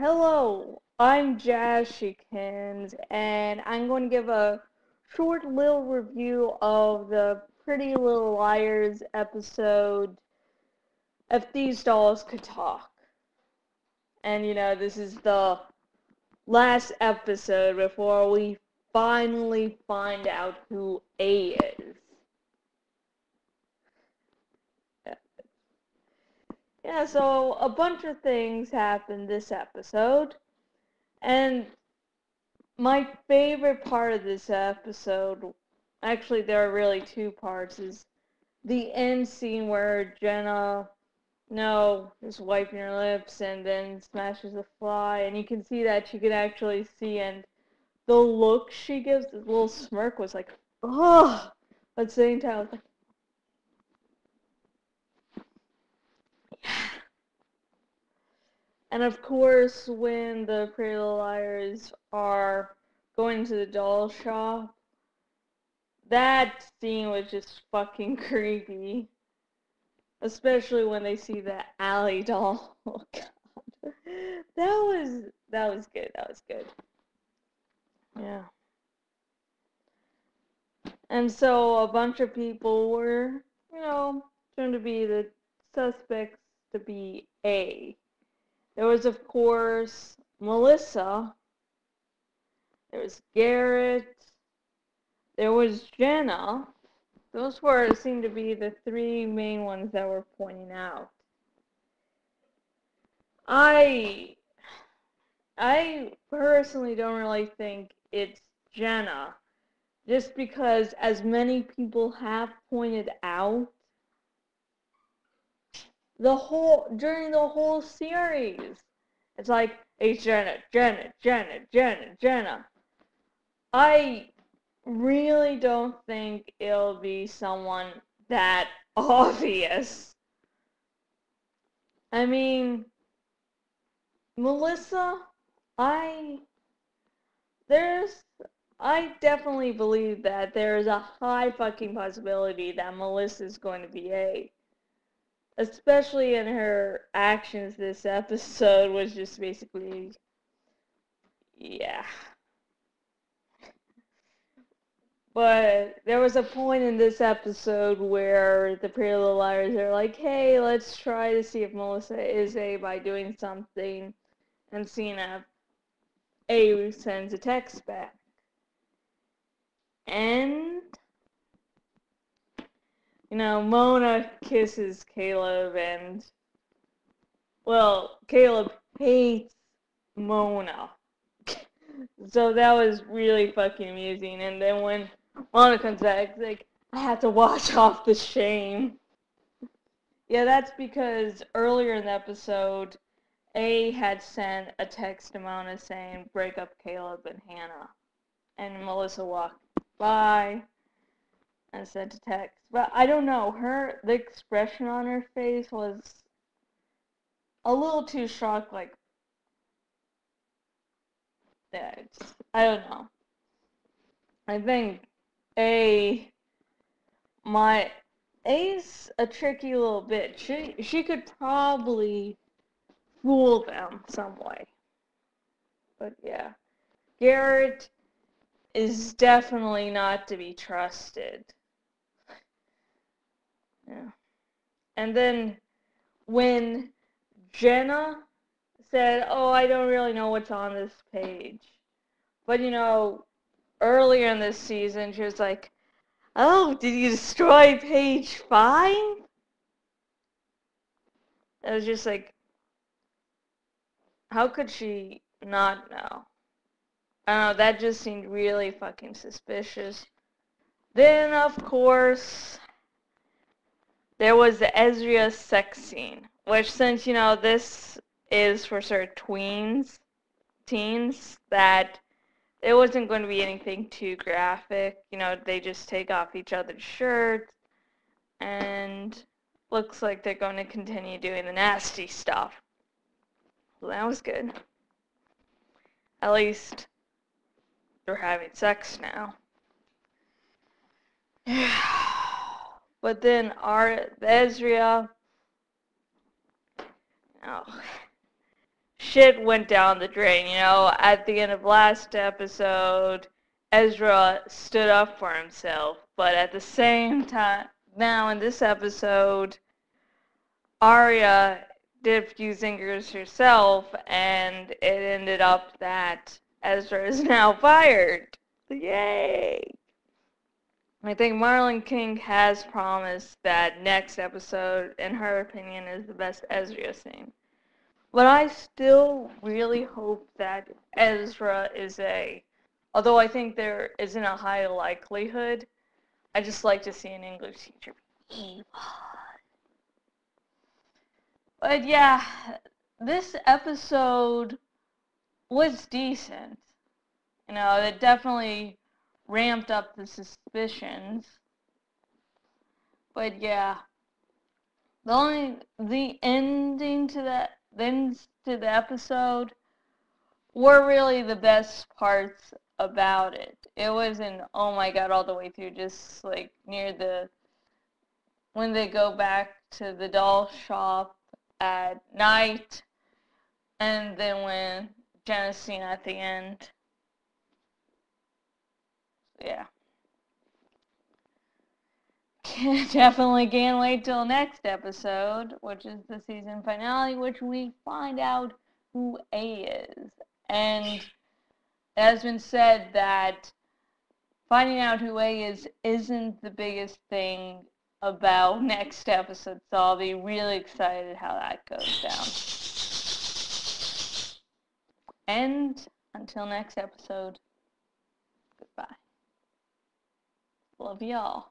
Hello, I'm jashykins, and I'm going to give a short little review of the Pretty Little Liars episode, If These Dolls Could Talk. And this is the last episode before we finally find out who A is. Yeah, so a bunch of things happened this episode, and my favorite part of this episode, actually there are really two parts, is the end scene where Jenna, is wiping her lips and then smashes a fly, and you can see that she can actually see, and the look she gives, the little smirk was like, ugh, at the same time, I was like, yeah. And of course, when the Pretty Little Liars are going to the doll shop, that scene was just fucking creepy. Especially when they see the alley doll. Oh god. That was good. That was good. Yeah. And so a bunch of people were, turned to be the suspects to be A. There was of course Melissa, there was Garrett, there was Jenna. Those seemed to be the three main ones that were pointing out. I I personally don't really think it's Jenna, just because, as many people have pointed out, during the whole series, it's like, hey, Jenna, Jenna, Jenna, Jenna, Jenna. I really don't think it'll be someone that obvious. I mean, Melissa, I there's I definitely believe that there is a high fucking possibility that Melissa's going to be A. Especially in her actions this episode was just basically, yeah. But there was a point in this episode where the Pretty Little Liars are like, hey, let's try to see if Melissa is A by doing something, and seeing if A sends a text back. And Mona kisses Caleb, and, well, Caleb hates Mona. So that was really fucking amusing. And then when Mona comes back, it's like, I have to wash off the shame. Yeah, that's because earlier in the episode, A had sent a text to Mona saying, break up Caleb and Hannah. And Melissa walked by and sent a text. But I don't know, the expression on her face was a little too shocked, like, yeah, I don't know. I think A, A's a tricky little bitch. She could probably fool them some way. But yeah, Garrett is definitely not to be trusted. Yeah. And then when Jenna said, oh, I don't really know what's on this page. But earlier in this season, she was like, oh, did you destroy page 5? It was just like, how could she not know? I don't know, that just seemed really fucking suspicious. Then, of course, there was the Ezra sex scene, which, since, this is for certain teens, that it wasn't going to be anything too graphic. They just take off each other's shirts, and looks like they're going to continue doing the nasty stuff. Well, that was good. At least they're having sex now. But then Ezra, shit went down the drain. You know, at the end of last episode, Ezra stood up for himself, but at the same time, now in this episode, Arya did a few zingers herself, and it ended up that Ezra is now fired. Yay! I think Marlon King has promised that next episode, in her opinion, is the best Ezra scene. But I still really hope that Ezra is although I think there isn't a high likelihood, I just like to see an English teacher be evil. But yeah, this episode was decent. You know, it definitely ramped up the suspicions. But yeah, the ending to the episode were really the best parts about it. It wasn't, oh my god, all the way through, just like near when they go back to the doll shop at night, and then when Jenna's seen at the end. Yeah. Definitely can't wait till next episode, which is the season finale, which we find out who A is. And it has been said that finding out who A is isn't the biggest thing about next episode, so I'll be really excited how that goes down. And until next episode, goodbye. Love y'all.